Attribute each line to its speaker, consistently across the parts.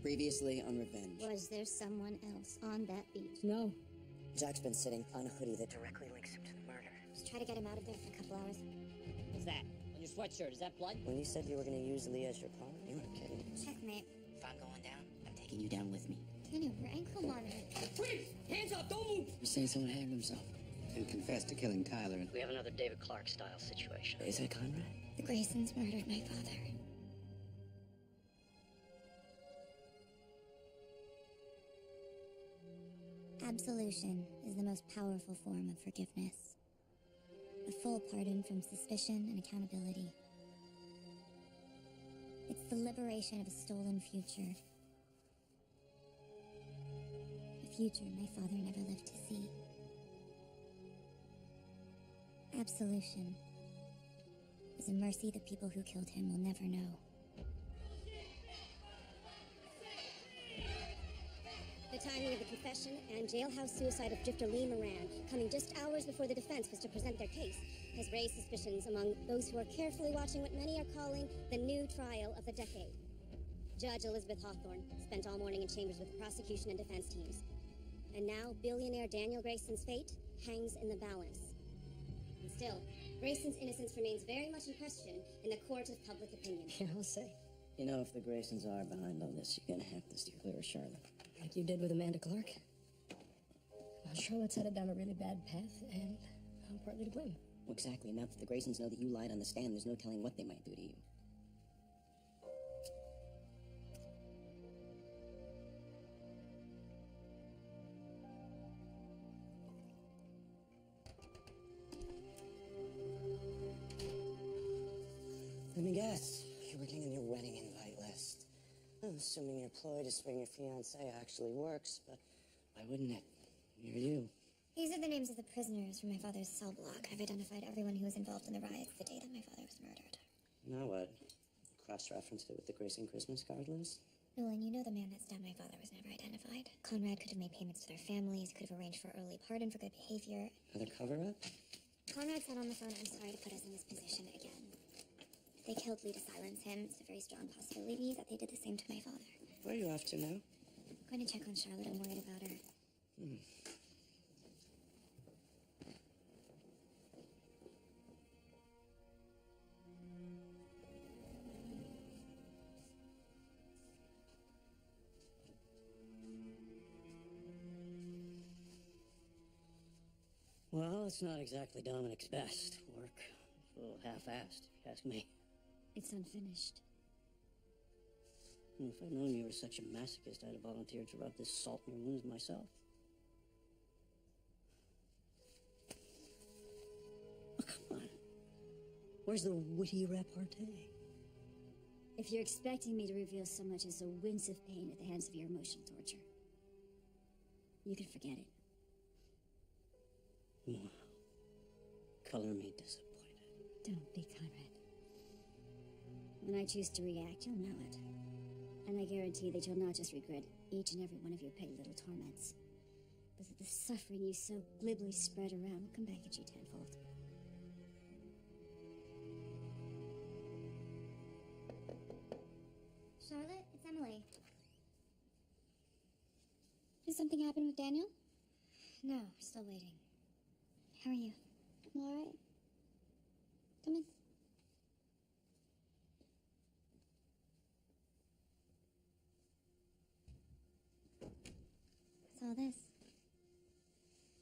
Speaker 1: Previously on Revenge.
Speaker 2: Was there someone else on that beach?
Speaker 3: No.
Speaker 1: Jack's been sitting on a hoodie that directly links him to the murder.
Speaker 2: Just try to get him out of there for a couple hours.
Speaker 3: What's that? On your sweatshirt, is that blood?
Speaker 1: When you said you were going to use Lee as your pawn, you weren't kidding.
Speaker 2: Checkmate.
Speaker 1: If I'm going down, I'm taking you down with me.
Speaker 2: Daniel, we're ankle monitoring.
Speaker 3: Freeze! Hands up! Don't move!
Speaker 1: You're saying someone hanged himself.
Speaker 4: And confessed to killing Tyler.
Speaker 5: We have another David Clark-style situation.
Speaker 1: Is that Conrad?
Speaker 2: The Graysons murdered my father. Absolution is the most powerful form of forgiveness. A full pardon from suspicion and accountability. It's the liberation of a stolen future. A future my father never lived to see. Absolution is a mercy the people who killed him will never know.
Speaker 6: The timing of the confession and jailhouse suicide of drifter Lee Moran, coming just hours before the defense was to present their case, has raised suspicions among those who are carefully watching what many are calling the new trial of the decade. Judge Elizabeth Hawthorne spent all morning in chambers with the prosecution and defense teams. And now, billionaire Daniel Grayson's fate hangs in the balance. And still, Grayson's innocence remains very much in question in the court of public opinion.
Speaker 3: Yeah, I'll say.
Speaker 1: You know, if the Graysons are behind all this, you're going to have to steer clear of Charlotte.
Speaker 3: Like you did with Amanda Clark. Well, Charlotte's headed down a really bad path, and I'm partly to blame.
Speaker 1: Well, exactly. Now that the Graysons know that you lied on the stand, there's no telling what they might do to you. Let me guess. You're working on your wedding invite list. I'm assuming your ploy to swing your fiancé actually works, but why wouldn't it? You're you.
Speaker 2: These are the names of the prisoners from my father's cell block. I've identified everyone who was involved in the riots the day that my father was murdered.
Speaker 1: Now what? Cross-referenced it with the Grayson Christmas card list?
Speaker 2: Nolan, you know the man that stabbed my father was never identified. Conrad could have made payments to their families, could have arranged for early pardon for good behavior.
Speaker 1: Another cover-up?
Speaker 2: Conrad said on the phone, "I'm sorry to put us in this position again." If they killed Lee to silence him, it's a very strong possibility that they did the same to my father.
Speaker 1: Where are you off to now?
Speaker 2: I'm going to check on Charlotte. I'm worried about her.
Speaker 5: Well, it's not exactly Dominic's best work. It's a little half-assed, if you ask me.
Speaker 6: It's unfinished.
Speaker 5: If I'd known you were such a masochist, I'd have volunteered to rub this salt in your wounds myself. Oh, come on. Where's the witty repartee?
Speaker 6: If you're expecting me to reveal so much as a wince of pain at the hands of your emotional torture, you can forget it.
Speaker 5: Wow. Color me disappointed.
Speaker 6: Don't be, Conrad. When I choose to react, you'll know it. And I guarantee that you'll not just regret each and every one of your petty little torments, but that the suffering you so glibly spread around will come back at you tenfold.
Speaker 2: Charlotte, it's Emily. Did something happen with Daniel? No, we're still waiting. How are you? I'm all right. Come in. What's all this?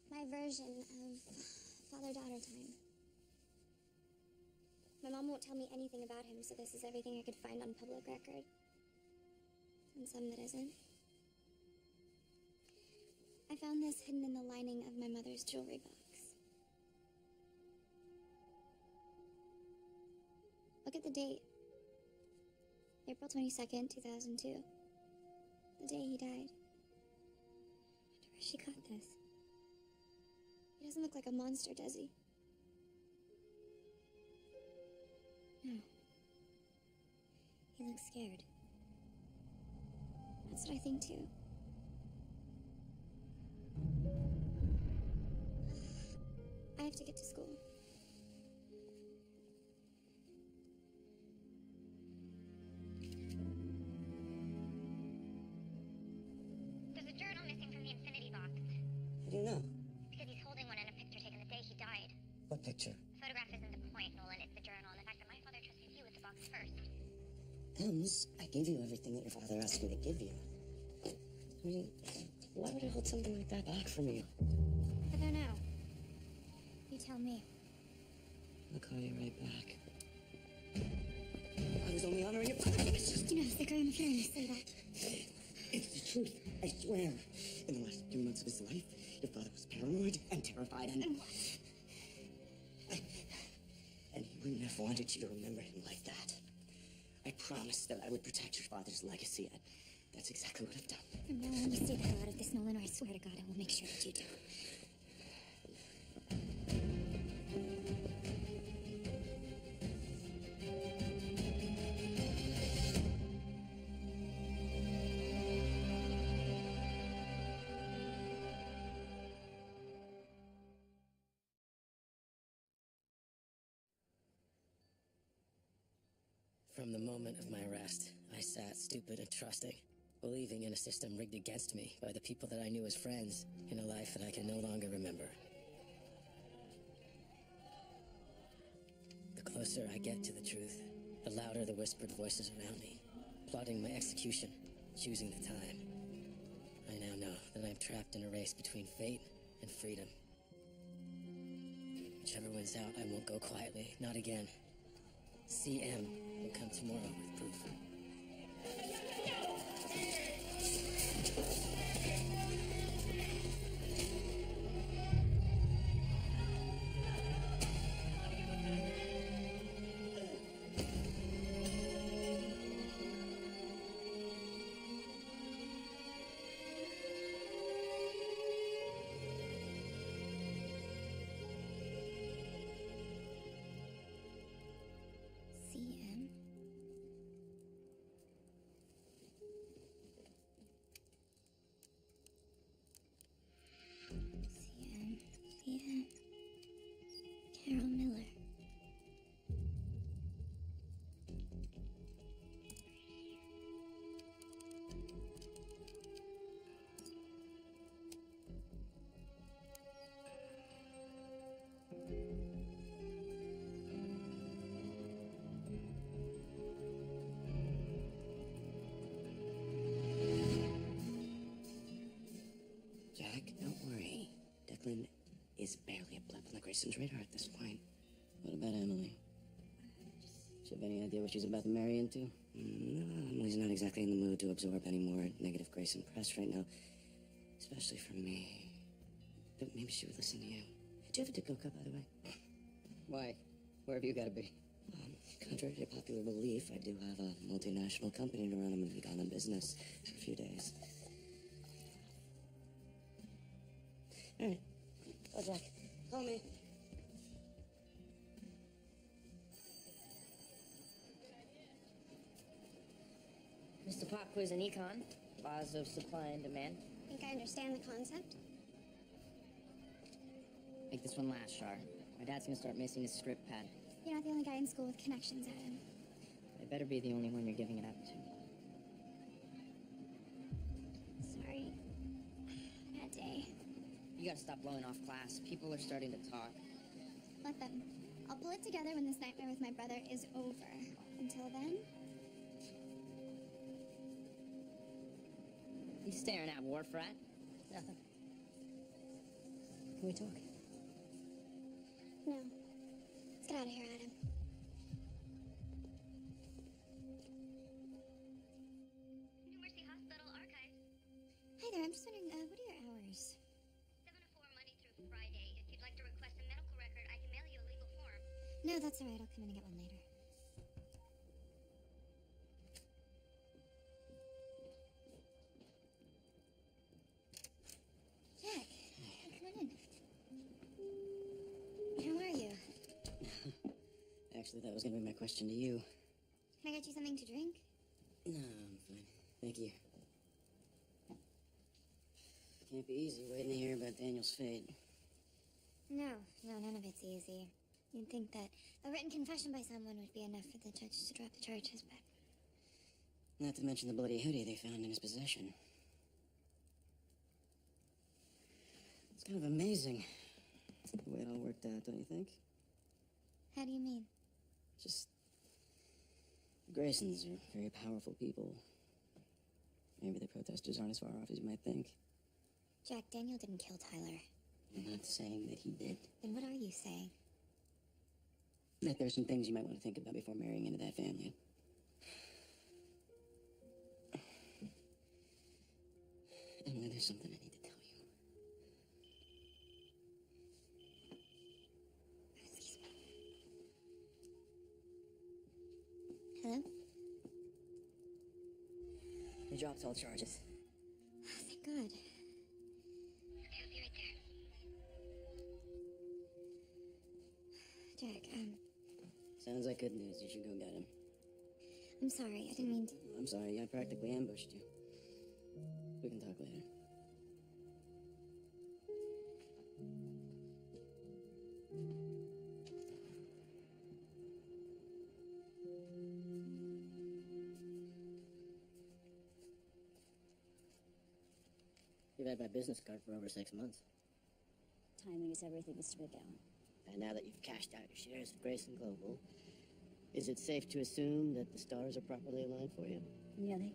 Speaker 2: My version of father-daughter time. My mom won't tell me anything about him, so this is everything I could find on public record. And some that isn't. I found this hidden in the lining of my mother's jewelry box. Look at the date. April 22nd, 2002. The day he died. I wonder where she got this. He doesn't look like a monster, does he? No. He looks scared. That's what I think, too. I have to get to school.
Speaker 1: Ems, I gave you everything that your father asked me to give you. I mean, why would I hold something like that back from you?
Speaker 2: I don't know. You tell me.
Speaker 1: I'll call you right back. I was only honoring your father.
Speaker 2: You know, Vicar, I'm hearing you say that.
Speaker 1: It's the truth, I swear. In the last 2 months of his life, your father was paranoid and terrified and he wouldn't have wanted you to remember him like that. I promised that I would protect your father's legacy, and that's exactly what I've done.
Speaker 2: From now on, you stay the hell out of this, Nolan, or I swear to God, I will make sure that you do.
Speaker 5: From the moment of my arrest, I sat stupid and trusting, believing in a system rigged against me by the people that I knew as friends in a life that I can no longer remember. The closer I get to the truth, the louder the whispered voices around me, plotting my execution, choosing the time. I now know that I'm trapped in a race between fate and freedom. Whichever wins out, I won't go quietly, not again. CM will come tomorrow with proof.
Speaker 2: CM? CM. Carol Miller.
Speaker 1: Jack, don't worry. Declan is barely a blip on the Grayson's radar at this point. What about Emily? Do you have any idea what she's about to marry into? No, Emily's not exactly in the mood to absorb any more negative Grayson press right now. Especially from me. But maybe she would listen to you. Do you have a Dakota, by the way?
Speaker 5: Why? Where have you got to be?
Speaker 1: Contrary to popular belief, I do have a multinational company to run. I'm going to be gone on business for a few days. All right. Oh, Jack. Call me.
Speaker 7: Mr. Pop Quiz and Econ, laws of supply and demand.
Speaker 6: Think I understand the concept?
Speaker 7: Make this one last, Char. My dad's gonna start missing his script pad.
Speaker 2: You're not the only guy in school with connections, Adam.
Speaker 7: I better be the only one you're giving it up to.
Speaker 2: Sorry. Bad day.
Speaker 7: You gotta stop blowing off class. People are starting to talk.
Speaker 2: Let them. I'll pull it together when this nightmare with my brother is over. Until then,
Speaker 7: You staring at, Wharf Rat? Nothing. Can we talk?
Speaker 6: No. Let's get out of here, Adam.
Speaker 2: New Mercy Hospital Archives. Hi there, I'm just wondering, what are your hours?
Speaker 6: 7 to 4 Monday through Friday. If you'd like to request a medical record, I can mail you a legal form.
Speaker 2: No, that's all right. I'll come in and get one later. Jack, come on in. How are you?
Speaker 1: Actually, that was going to be my question to you.
Speaker 2: Can I get you something to drink?
Speaker 1: No, I'm fine. Thank you. Can't be easy waiting to hear about Daniel's fate.
Speaker 2: No, none of it's easy. You'd think that a written confession by someone would be enough for the judge to drop the charges, but...
Speaker 1: Not to mention the bloody hoodie they found in his possession. It's kind of amazing the way it all worked out, don't you think?
Speaker 2: How do you mean?
Speaker 1: Just The Graysons are very powerful people. Maybe the protesters aren't as far off as you might think.
Speaker 2: Jack, Daniel didn't kill Tyler.
Speaker 1: I'm not saying that he did.
Speaker 2: Then what are you saying?
Speaker 1: That there's some things you might want to think about before marrying into that family. Emily, there's something I need to tell you.
Speaker 2: Excuse me. Hello?
Speaker 1: They dropped all charges.
Speaker 2: Oh, thank God. Okay, I'll be right there. Jack,
Speaker 1: Sounds like good news. You should go get him.
Speaker 2: I'm sorry. I didn't mean to.
Speaker 1: I'm sorry, I practically ambushed you. We can talk later. You've had my business card for over 6 months.
Speaker 7: Timing is everything, Mr. McGowan.
Speaker 1: And now that you've cashed out your shares of Grayson Global, is it safe to assume that the stars are properly aligned for you?
Speaker 7: Really?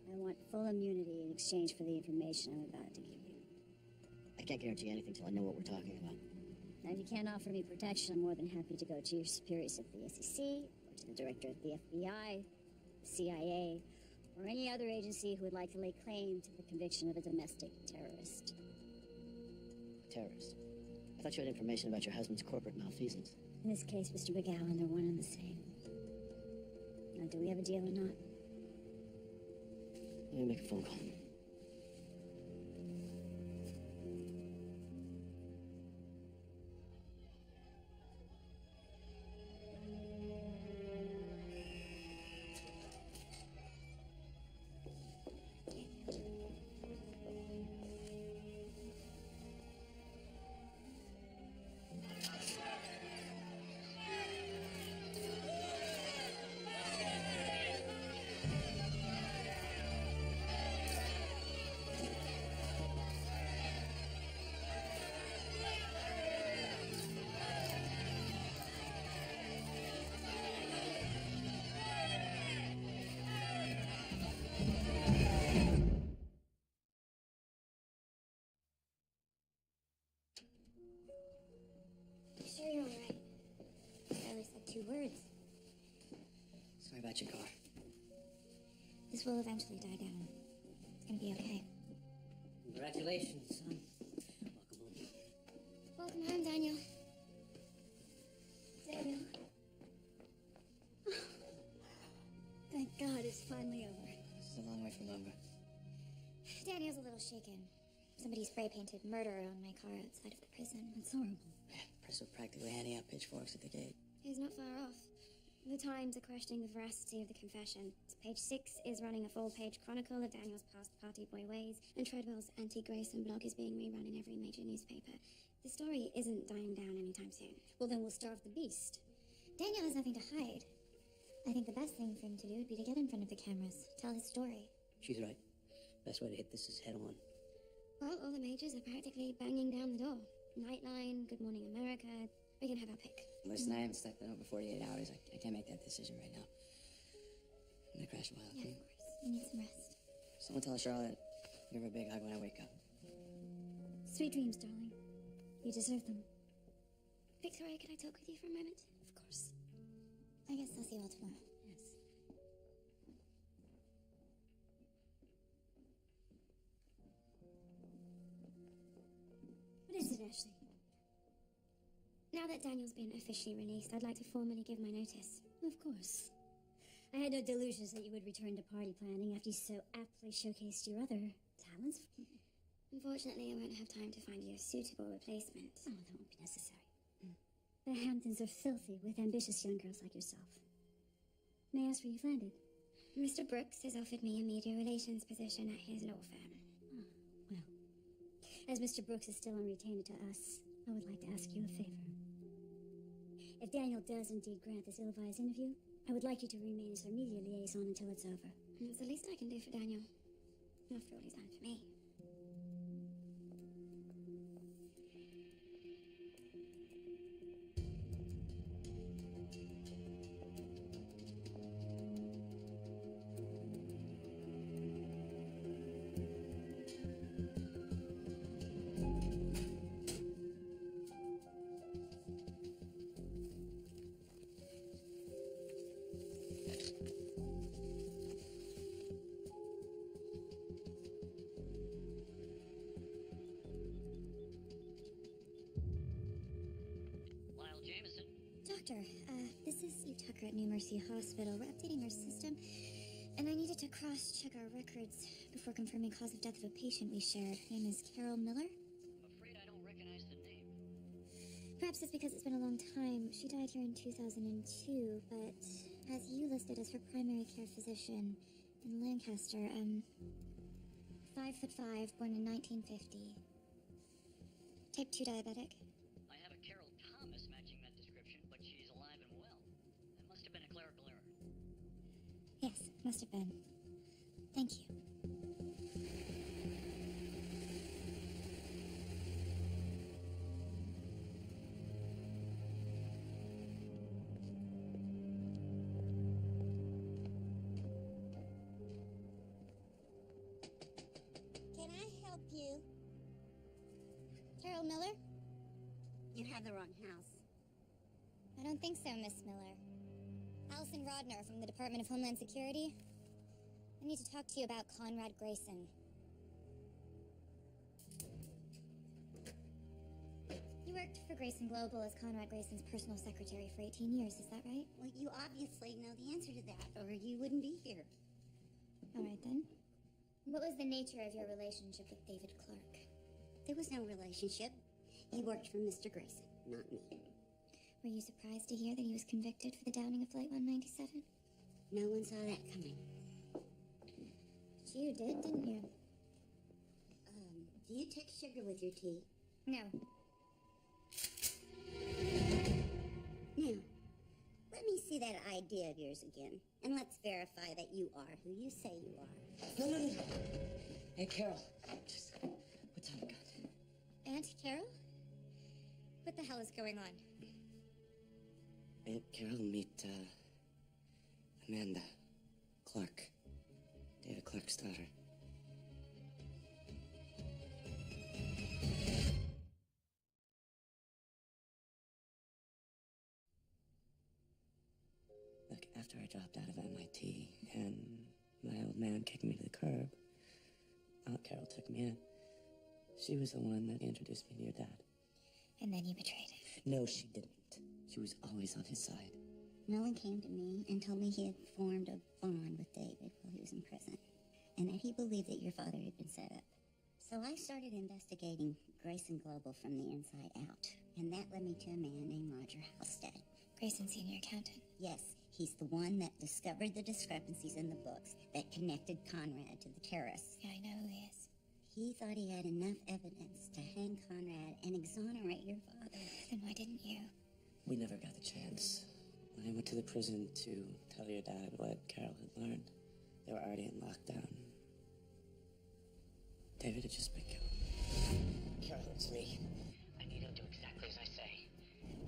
Speaker 7: I want full immunity in exchange for the information I'm about to give you.
Speaker 1: I can't guarantee anything till I know what we're talking about.
Speaker 7: Now, if you can't offer me protection, I'm more than happy to go to your superiors at the SEC, or to the director of the FBI, the CIA, or any other agency who would like to lay claim to the conviction of a domestic terrorist.
Speaker 1: Terrorist? I thought you had information about your husband's corporate malfeasance.
Speaker 7: In this case, Mr. McGowan, they're one and the same. Now, do we have a deal or not?
Speaker 1: Let me make a phone call.
Speaker 2: Sure you're all right. I only said 2 words.
Speaker 1: Sorry about your car.
Speaker 2: This will eventually die down. It's gonna be okay.
Speaker 1: Congratulations, son. Welcome home.
Speaker 2: Welcome home, Daniel. Daniel.
Speaker 7: Thank God it's finally over.
Speaker 1: This is a long way from over.
Speaker 2: Daniel's a little shaken. Somebody spray painted murder on my car outside of the prison.
Speaker 7: It's horrible.
Speaker 1: Man, press were practically handing out pitchforks at the gate.
Speaker 2: He's not far off. The Times are questioning the veracity of the confession. Page 6 is running a full-page chronicle of Daniel's past party boy ways, and Treadwell's anti-Grayson blog is being rerun in every major newspaper. The story isn't dying down anytime soon.
Speaker 7: Well, then we'll starve the beast.
Speaker 2: Daniel has nothing to hide. I think the best thing for him to do would be to get in front of the cameras, tell his story.
Speaker 1: She's right. Best way to hit this is head on.
Speaker 2: Well, all the majors are practically banging down the door. Nightline, Good Morning America. We can have our pick.
Speaker 1: Listen, I haven't slept in over 48 hours. I can't make that decision right now. I'm gonna crash a while,
Speaker 2: Yeah,
Speaker 1: okay?
Speaker 2: of course. You need some rest.
Speaker 1: Someone tell Charlotte, give her a big hug when I wake up.
Speaker 7: Sweet dreams, darling. You deserve them.
Speaker 2: Victoria, can I talk with you for a moment?
Speaker 7: Of course.
Speaker 2: I guess I'll see you all tomorrow.
Speaker 7: Yes. What is it, Ashley?
Speaker 2: Now that Daniel's been officially released, I'd like to formally give my notice.
Speaker 7: Of course. I had no delusions that you would return to party planning after you so aptly showcased your other talents.
Speaker 2: Unfortunately, I won't have time to find you a suitable replacement.
Speaker 7: Oh, that won't be necessary. The Hamptons are filthy with ambitious young girls like yourself. May I ask where you've landed?
Speaker 2: Mr. Brooks has offered me a media relations position at his law firm.
Speaker 7: Oh, well. As Mr. Brooks is still on retainer to us, I would like to ask you a favor. If Daniel does indeed grant this ill-advised interview, I would like you to remain as our media liaison until it's over.
Speaker 2: It's the least I can do for Daniel. After all he's done for me. Tucker at New Mercy Hospital. We're updating our system, and I needed to cross-check our records before confirming cause of death of a patient we shared. Her name is Carol Miller.
Speaker 5: I'm afraid I don't recognize the name.
Speaker 2: Perhaps it's because it's been a long time. She died here in 2002, but as you listed as her primary care physician in Lancaster, 5'5", born in 1950. Type 2 diabetic.
Speaker 5: I have a Carol Thomas matching that description, but she's alive and well. That must have been a clerical error.
Speaker 2: Yes, must have been. Thank you.
Speaker 6: Can I help you?
Speaker 2: Carol Miller?
Speaker 6: You have the wrong house.
Speaker 2: I don't think so, Miss Miller. Allison Rodner from the Department of Homeland Security. I need to talk to you about Conrad Grayson. You worked for Grayson Global as Conrad Grayson's personal secretary for 18 years, is that right?
Speaker 6: Well, you obviously know the answer to that, or you wouldn't be here.
Speaker 2: All right, then. What was the nature of your relationship with David Clark?
Speaker 6: There was no relationship. He worked for Mr. Grayson, not me.
Speaker 2: Were you surprised to hear that he was convicted for the downing of Flight 197?
Speaker 6: No one saw that coming.
Speaker 2: You did, didn't you?
Speaker 6: Do you take sugar with your tea?
Speaker 2: No.
Speaker 6: Now, let me see that ID of yours again, and let's verify that you are who you say you are.
Speaker 5: No. Hey, Carol. Just, what's on the gun?
Speaker 2: Aunt Carol? What the hell is going on?
Speaker 1: Aunt Carol, meet, Amanda Clark. David Clark's daughter. Look, after I dropped out of MIT and my old man kicked me to the curb, Aunt Carol took me in. She was the one that introduced me to your dad.
Speaker 2: And then you betrayed him.
Speaker 1: No, she didn't. She was always on his side.
Speaker 6: Nolan came to me and told me he had formed a bond with David while he was in prison, and that he believed that your father had been set up. So I started investigating Grayson Global from the inside out, and that led me to a man named Roger Halstead.
Speaker 2: Grayson, senior accountant.
Speaker 6: Yes, he's the one that discovered the discrepancies in the books that connected Conrad to the terrorists.
Speaker 2: Yeah, I know who he is.
Speaker 6: He thought he had enough evidence to hang Conrad and exonerate your father.
Speaker 2: Then why didn't you?
Speaker 1: We never got the chance. When I went to the prison to tell your dad what Carol had learned, they were already in lockdown. David had just been killed.
Speaker 5: Carol, it's me. I need you to do exactly as I say.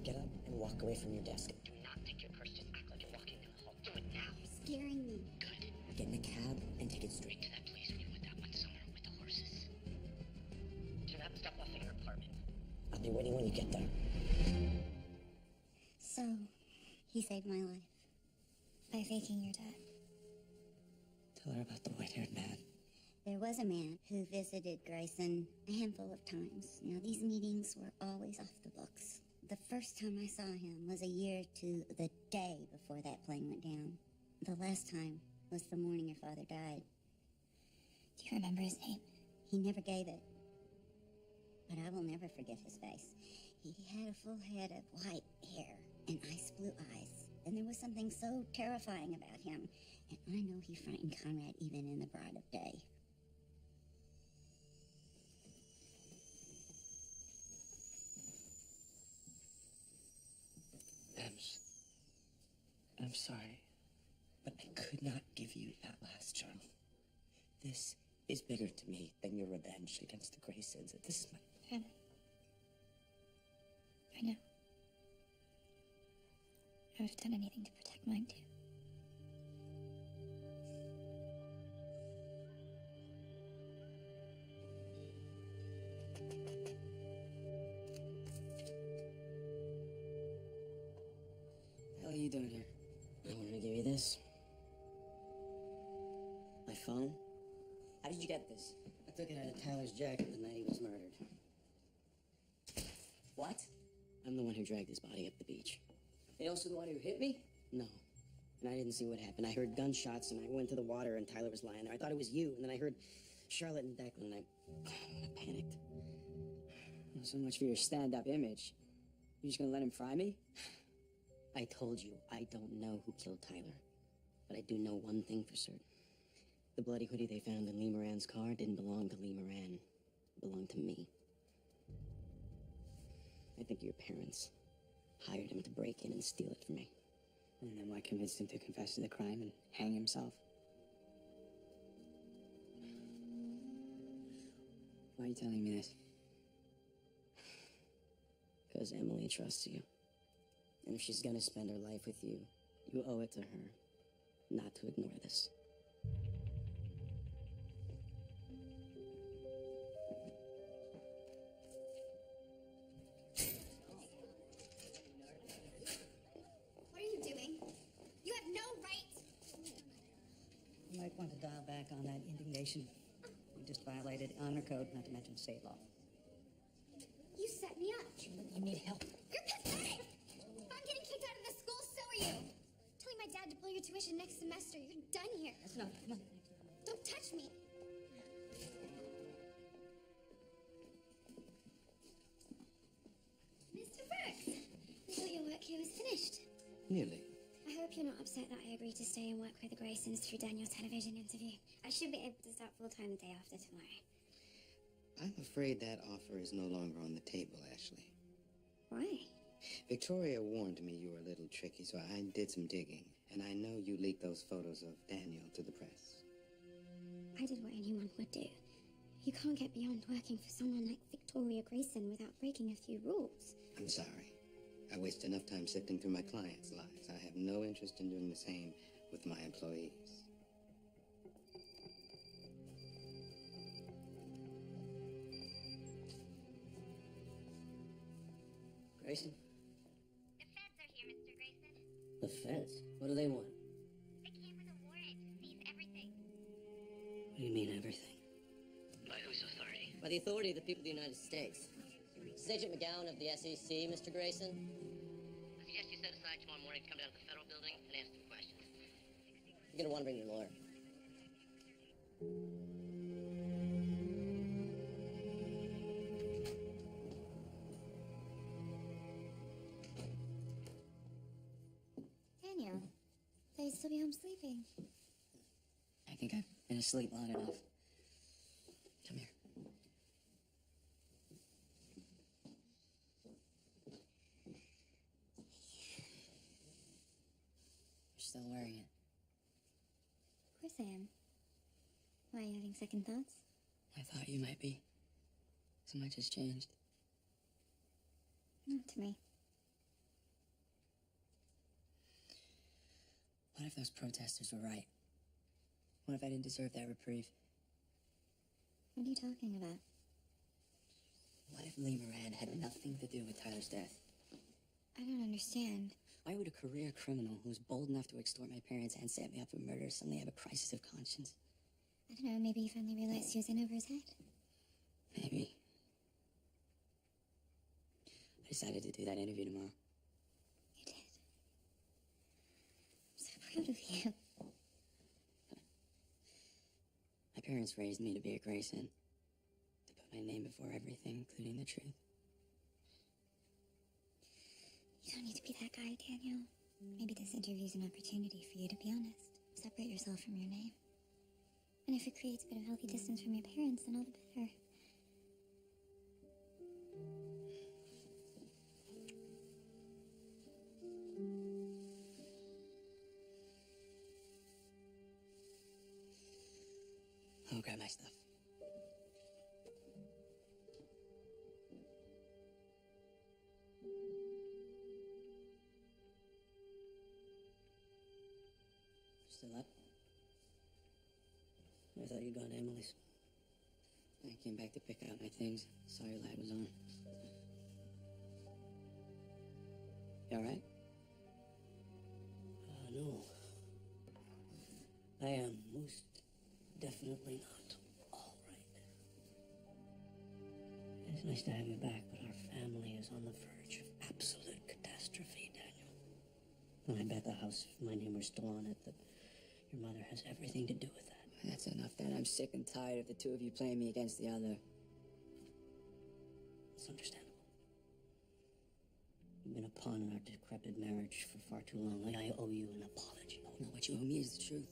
Speaker 5: Get up and walk away from your desk. Do not take your purse. Just act like you're walking down the hall. Do it now.
Speaker 6: You're scaring me.
Speaker 5: Good. Get in the cab and take it straight to that place when you went that one summer with the horses. Do not stop off at your apartment. I'll be waiting when you get there.
Speaker 6: So, he saved my life.
Speaker 2: By faking your dad.
Speaker 1: Tell her about the white-haired man.
Speaker 6: There was a man who visited Grayson a handful of times. Now, these meetings were always off the books. The first time I saw him was a year to the day before that plane went down. The last time was the morning your father died.
Speaker 2: Do you remember his name?
Speaker 6: He never gave it. But I will never forget his face. He had a full head of white hair and ice blue eyes. And there was something so terrifying about him. And I know he frightened Conrad even in the bright of day.
Speaker 1: I'm sorry, but I could not give you that last journal. This is bigger to me than your revenge against the Graysons. This is my...
Speaker 2: I know. I would have done anything to protect mine, too.
Speaker 1: What are you doing here? I wanted to give you this. My phone. How did you get this? I took it out of Tyler's jacket the night he was murdered. What? I'm the one who dragged his body up the beach.
Speaker 5: You also the one who hit me?
Speaker 1: No. And I didn't see what happened. I heard gunshots, and I went to the water, and Tyler was lying there. I thought it was you, and then I heard Charlotte and Declan, and I panicked.
Speaker 3: Well, so much for your stand-up image. You just gonna let him fry me?
Speaker 1: I told you, I don't know who killed Tyler. But I do know one thing for certain. The bloody hoodie they found in Lee Moran's car didn't belong to Lee Moran. It belonged to me. I think your parents hired him to break in and steal it from me.
Speaker 3: And then what convinced him to confess to the crime and hang himself? Why are you telling me this?
Speaker 1: Because Emily trusts you. And if she's gonna spend her life with you, you owe it to her not to ignore this.
Speaker 2: What are you doing? You have no right!
Speaker 8: You might want to dial back on that indignation. You just violated honor code, not to mention state law.
Speaker 2: You set me up.
Speaker 8: You need help.
Speaker 2: You're pathetic! If I'm getting kicked out of this school, so are you! Telling my dad to blow your tuition next semester. You're done here.
Speaker 8: That's enough. Come on.
Speaker 2: Don't touch me. Mr. Brooks, I thought your work here was finished.
Speaker 4: Nearly.
Speaker 2: I hope you're not upset that I agreed to stay and work with the Graysons through Daniel's television interview. I should be able to start full-time the day after tomorrow.
Speaker 4: I'm afraid that offer is no longer on the table, Ashley.
Speaker 2: Why?
Speaker 4: Victoria warned me you were a little tricky, so I did some digging. And I know you leaked those photos of Daniel to the press.
Speaker 2: I did what anyone would do. You can't get beyond working for someone like Victoria Grayson without breaking a few rules.
Speaker 4: I'm sorry. I waste enough time sifting through my clients' lives. I have no interest in doing the same with my employees.
Speaker 1: Grayson?
Speaker 6: The feds are here, Mr. Grayson.
Speaker 1: The feds? What do they want?
Speaker 6: They came with a warrant to seize everything.
Speaker 1: What do you mean, everything?
Speaker 5: By whose authority?
Speaker 1: By the authority of the people of the United States. This is Agent McGowan of the SEC, Mr. Grayson.
Speaker 5: I suggest you set aside tomorrow morning to come down to the federal building and answer some questions.
Speaker 1: You're gonna want to bring your lawyer.
Speaker 2: Daniel, thought you'd still be home sleeping.
Speaker 3: I think I've been asleep long enough. Come here. You're still wearing it.
Speaker 2: Of course I am. Why, are you having second thoughts?
Speaker 3: I thought you might be. So much has changed.
Speaker 2: Not to me.
Speaker 3: What if those protesters were right? What if I didn't deserve that reprieve?
Speaker 2: What are you talking about?
Speaker 3: What if Lee Moran had nothing to do with Tyler's death?
Speaker 2: I don't understand.
Speaker 3: Why would a career criminal who was bold enough to extort my parents and set me up for murder suddenly have a crisis of conscience?
Speaker 2: I don't know, maybe he finally realized he was in over his head.
Speaker 3: Maybe. I decided to do that interview tomorrow.
Speaker 2: You did. I'm so proud of you.
Speaker 3: My parents raised me to be a Grayson. To put my name before everything, including the truth.
Speaker 2: You don't need to be that guy, Daniel. Maybe this interview's an opportunity for you to be honest. Separate yourself from your name. And if it creates a bit of healthy distance from your parents, then all the better.
Speaker 3: I'll grab my stuff. Still up?
Speaker 1: I thought you'd gone to Emily's.
Speaker 3: I came back to pick out my things. Saw your light was on. You alright?
Speaker 1: No. I am most definitely not all right. It's nice to have you back, but our family is on the verge of absolute catastrophe, Daniel.
Speaker 3: And I bet the house, if my name were still on it, that your mother has everything to do with that.
Speaker 1: That's enough, Dad. I'm sick and tired of the two of you playing me against the other.
Speaker 3: It's understandable. You've been a pawn in our decrepit marriage for far too long. I owe you an apology.
Speaker 1: No, what you owe me is the truth.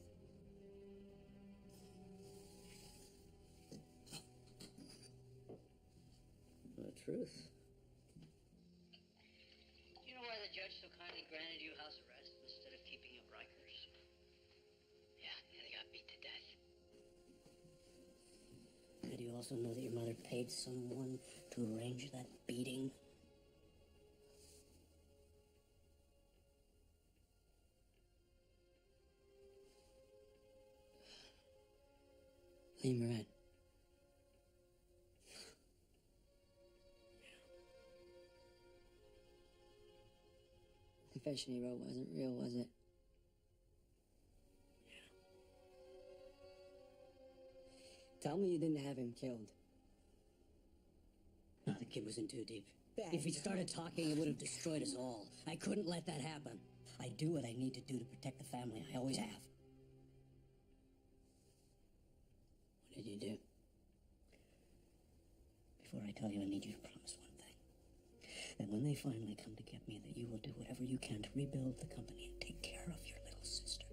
Speaker 3: The truth?
Speaker 5: Do you know why the judge so kindly granted you house arrest instead of keeping you at Rikers? Yeah, they got beat to death.
Speaker 3: Did you also know that your mother paid someone to arrange that beating?
Speaker 1: Lee Moran. The confession he wrote wasn't real, was it? Tell me you didn't have him killed.
Speaker 3: No, the kid was in too deep. If he started talking, it would have destroyed us all. I couldn't let that happen. I do what I need to do to protect the family. I always have.
Speaker 1: What did you do?
Speaker 3: Before I tell you, I need you to promise one thing. That when they finally come to get me, that you will do whatever you can to rebuild the company and take care of your little sister.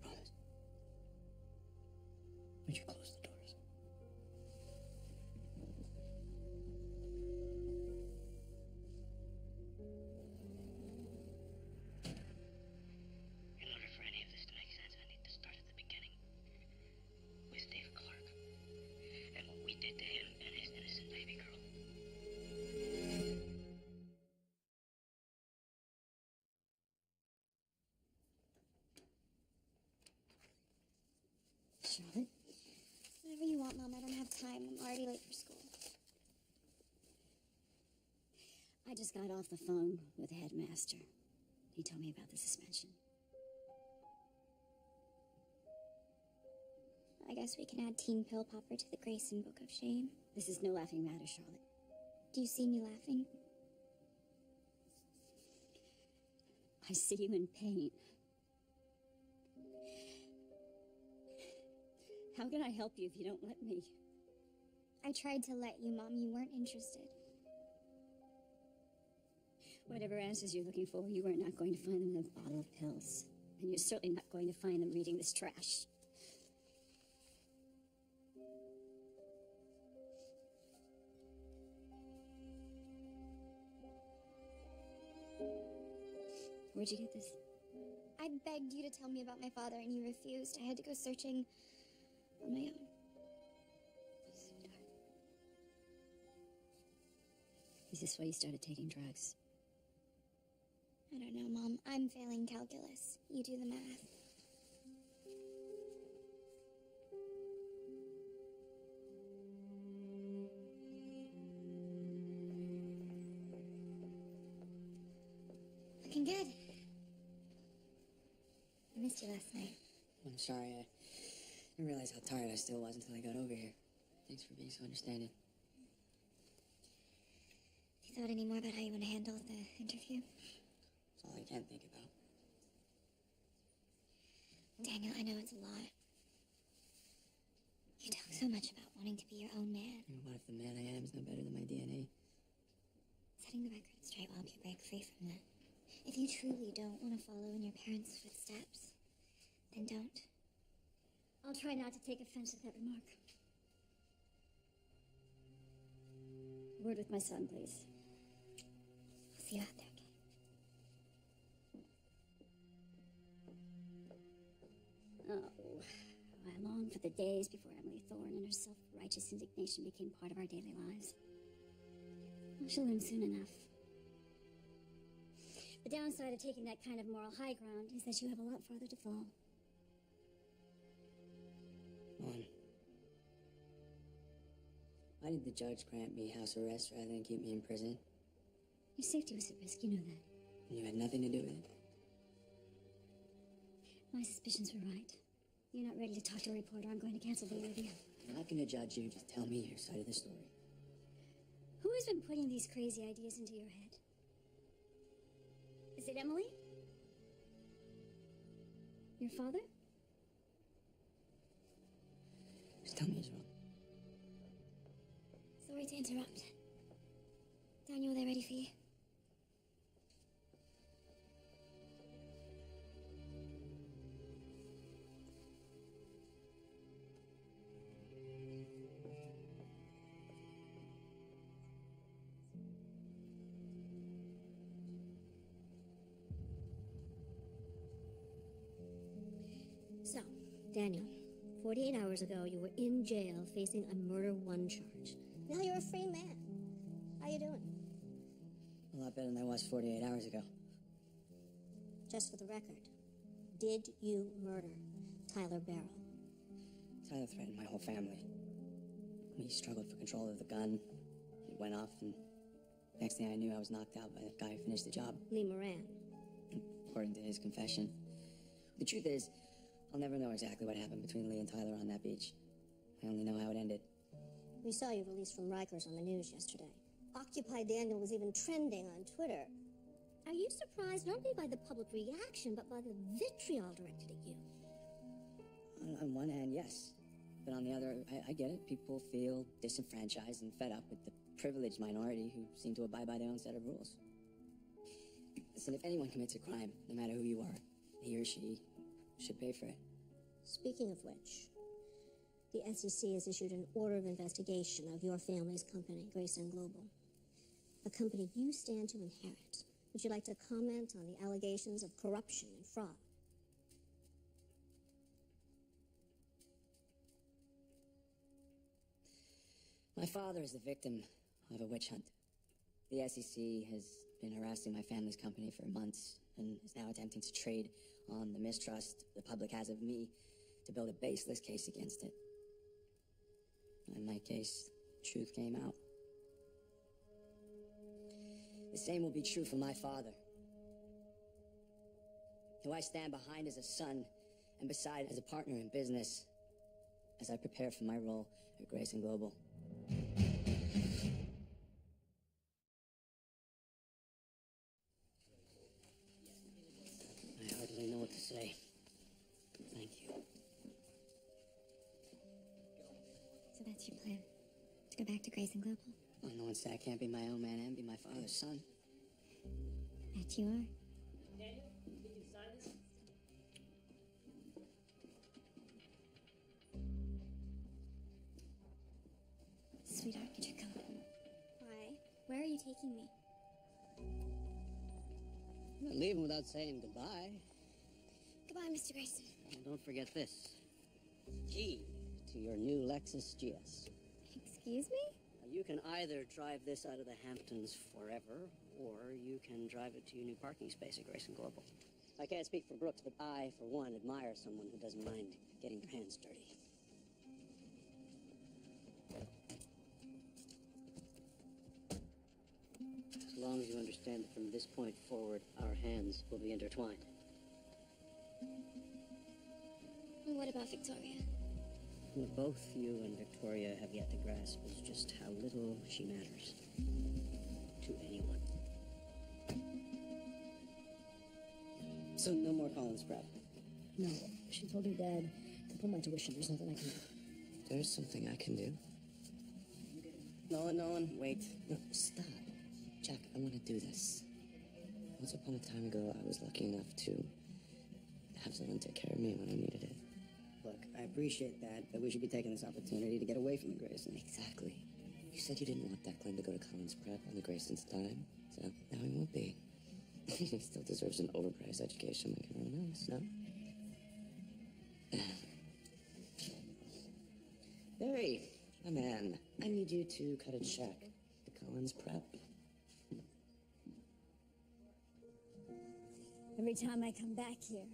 Speaker 1: Promise.
Speaker 3: Would you close the doors?
Speaker 5: In order for any of this to make sense, I need to start at the beginning. With Dave Clark. And what we did to him and his innocent baby girl.
Speaker 2: Charlotte? Whatever you want, Mom. I don't have time. I'm already late for school.
Speaker 7: I just got off the phone with the headmaster. He told me about the suspension.
Speaker 2: I guess we can add Teen Pill Popper to the Grayson Book of Shame.
Speaker 7: This is no laughing matter, Charlotte.
Speaker 2: Do you see me laughing?
Speaker 7: I see you in pain. How can I help you if you don't let me?
Speaker 2: I tried to let you, Mom. You weren't interested.
Speaker 7: Whatever answers you're looking for, you are not going to find them in a bottle of pills. And you're certainly not going to find them reading this trash. Where'd you get this?
Speaker 2: I begged you to tell me about my father, and you refused. I had to go searching on my own.
Speaker 7: Sweetheart. Is this why you started taking drugs?
Speaker 2: I don't know, Mom. I'm failing calculus. You do the math. Looking good. I missed you last night.
Speaker 1: I'm sorry. I didn't realize how tired I still was until I got over here. Thanks for being so understanding.
Speaker 2: Have you thought any more about how you want to handle the interview?
Speaker 1: That's all I can think about.
Speaker 2: Daniel, I know it's a lot. You talk so much about wanting to be your own man.
Speaker 1: What if the man I am is no better than my DNA?
Speaker 2: Setting the record straight will help you break free from that. If you truly don't want to follow in your parents' footsteps, then don't.
Speaker 7: I'll try not to take offense at that remark. A word with my son, please.
Speaker 2: I'll see you out there, okay?
Speaker 7: Oh, I long for the days before Emily Thorne and her self-righteous indignation became part of our daily lives. I shall learn soon enough. The downside of taking that kind of moral high ground is that you have a lot farther to fall.
Speaker 1: Mom. Why did the judge grant me house arrest rather than keep me in prison?
Speaker 7: Your safety was at risk, you know that.
Speaker 1: And you had nothing to do with it?
Speaker 7: My suspicions were right. You're not ready to talk to a reporter. I'm going to cancel the interview.
Speaker 1: I'm not going to judge you. Just tell me your side of the story.
Speaker 7: Who has been putting these crazy ideas into your head? Is Is it Emily? Your father?
Speaker 1: Just tell me, Israel.
Speaker 2: Sorry to interrupt. Daniel, they're ready for you. So, Daniel, 48 hours ago, you were in jail facing a murder 1 charge. Now you're a free man. How you doing?
Speaker 1: A lot better than I was 48 hours ago.
Speaker 2: Just for the record, did you murder Tyler Barrow?
Speaker 1: Tyler threatened my whole family. He struggled for control of the gun. He went off, and next thing I knew, I was knocked out by the guy who finished the job.
Speaker 2: Lee Moran.
Speaker 1: According to his confession. The truth is, I'll never know exactly what happened between Lee and Tyler on that beach. I only know how it ended.
Speaker 2: We saw you released from Rikers on the news yesterday. Occupy Daniel was even trending on Twitter. Are you surprised not only by the public reaction, but by the vitriol directed at you?
Speaker 1: On one hand, yes. But on the other, I get it. People feel disenfranchised and fed up with the privileged minority who seem to abide by their own set of rules. Listen, if anyone commits a crime, no matter who you are, he or she should pay for it.
Speaker 2: Speaking of which, the SEC has issued an order of investigation of your family's company, Grayson Global. A company you stand to inherit. Would you like to comment on the allegations of corruption and fraud?
Speaker 1: My father is the victim of a witch hunt. The SEC has been harassing my family's company for months and is now attempting to trade on the mistrust the public has of me to build a baseless case against it. In my case, truth came out. The same will be true for my father, who I stand behind as a son and beside as a partner in business as I prepare for my role at Grayson Global. I hardly know what to say. Thank you.
Speaker 2: So that's your plan? To go back to Grayson Global?
Speaker 1: Well, no one said I can't be my own man and be my father's son.
Speaker 2: That you are?
Speaker 5: Daniel, you can sign this?
Speaker 2: Sweetheart, get your coat. Why? Where are you taking me?
Speaker 1: I'm not leaving without saying goodbye.
Speaker 2: Goodbye, Mr. Grayson.
Speaker 1: And don't forget this. Key to your new Lexus GS.
Speaker 2: Excuse me?
Speaker 1: You can either drive this out of the Hamptons forever, or you can drive it to your new parking space at Grayson Global. I can't speak for Brooks, but I, for one, admire someone who doesn't mind getting their hands dirty. As long as you understand that from this point forward, our hands will be intertwined.
Speaker 2: And what about Victoria?
Speaker 1: What both you and Victoria have yet to grasp is just how little she matters to anyone. So no more Collins prep.
Speaker 7: No. She told her dad to pull my tuition. There's nothing I can do.
Speaker 1: There's something I can do. Nolan, wait. No, stop. Jack, I want to do this. Once upon a time ago, I was lucky enough to have someone take care of me when I needed it. Look, I appreciate that, but we should be taking this opportunity to get away from the Graysons. Exactly. You said you didn't want that Glenn to go to Collins Prep on the Graysons' dime, so now he won't be. He still deserves an overpriced education like everyone else, no? Barry, my man, I need you to cut a check to Collins Prep.
Speaker 7: Every time I come back here,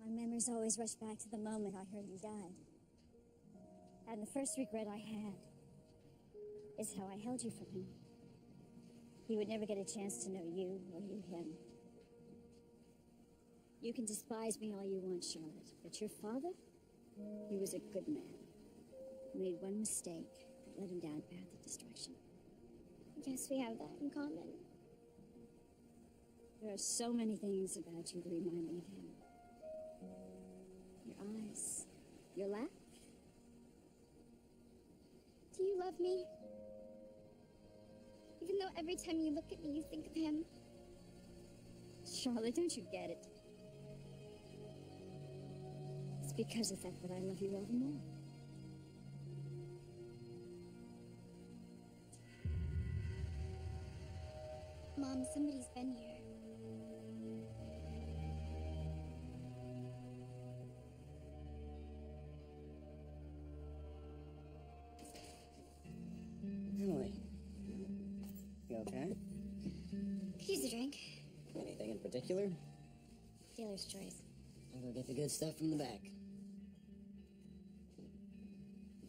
Speaker 7: my memories always rush back to the moment I heard you died. And the first regret I had is how I held you from him. He would never get a chance to know you or you him. You can despise me all you want, Charlotte, but your father, he was a good man. He made one mistake that led him down a path of destruction.
Speaker 2: I guess we have that in common.
Speaker 7: There are so many things about you that remind me of him. Your eyes, your laugh.
Speaker 2: Do you love me? Even though every time you look at me, you think of him.
Speaker 7: Charlotte, don't you get it? It's because of that that I love you all the more.
Speaker 2: Mom, somebody's been here.
Speaker 1: Emily. You okay?
Speaker 2: Could use a drink.
Speaker 1: Anything in particular?
Speaker 2: Dealer's choice.
Speaker 1: I'll go get the good stuff from the back.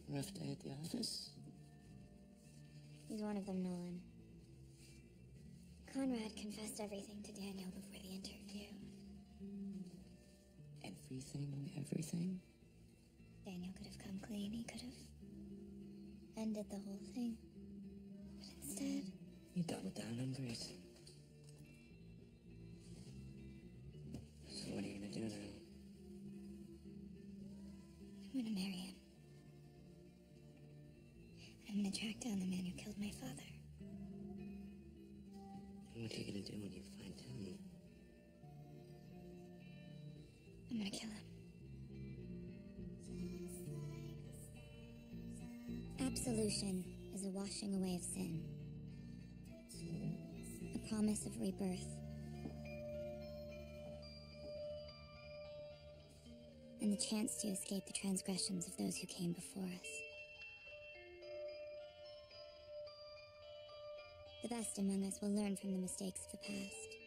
Speaker 1: Rough day at the office?
Speaker 2: He's one of them, Nolan. Conrad confessed everything to Daniel before the interview.
Speaker 1: Everything?
Speaker 2: Daniel could have come clean. He could have ended the whole thing. But instead...
Speaker 1: You doubled down on Grace. So what are you gonna do now?
Speaker 2: I'm gonna marry him. I'm gonna track down the man who killed my father.
Speaker 1: What are you gonna do when you find him?
Speaker 2: I'm gonna kill him. Absolution is a washing away of sin. A promise of rebirth. And the chance to escape the transgressions of those who came before us. The best among us will learn from the mistakes of the past,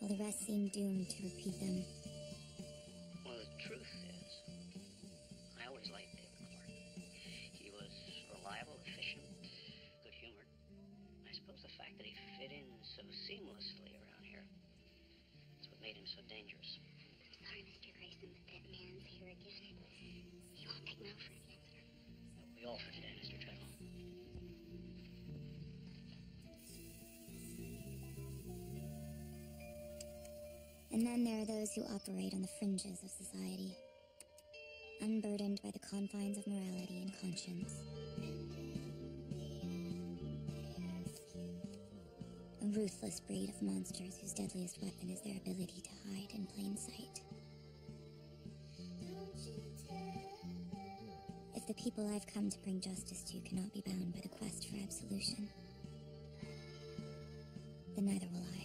Speaker 2: while the rest seem doomed to repeat them.
Speaker 3: Well, the truth is, I always liked David Clark. He was reliable, efficient, good-humored. I suppose the fact that he fit in so seamlessly around here is what made him so dangerous.
Speaker 6: Sorry, Mr. Grayson, but that man's here again. He won't take no for an answer.
Speaker 3: That'll be all for today, Mr. Treadwell.
Speaker 2: And then there are those who operate on the fringes of society, unburdened by the confines of morality and conscience. A ruthless breed of monsters whose deadliest weapon is their ability to hide in plain sight. If the people I've come to bring justice to cannot be bound by the quest for absolution, then neither will I.